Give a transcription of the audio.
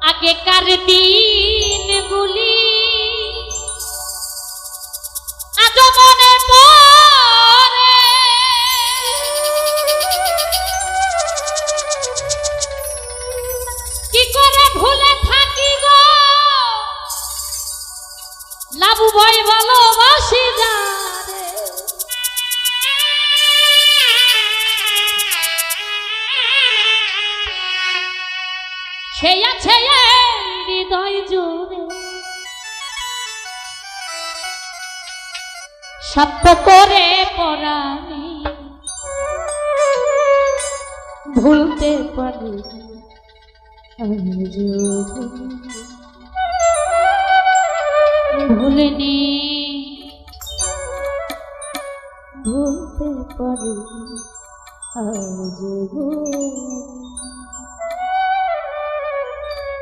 আগেকার দিনগুলি আজ মনে পড়ে, কি করে ভুলে থাকি গো লাবু ভাই ভালোবাসি যারে। সে আছে হৃদয় জুড়ে সত্য করে পরাণে ভুলতে পারি আমি যদি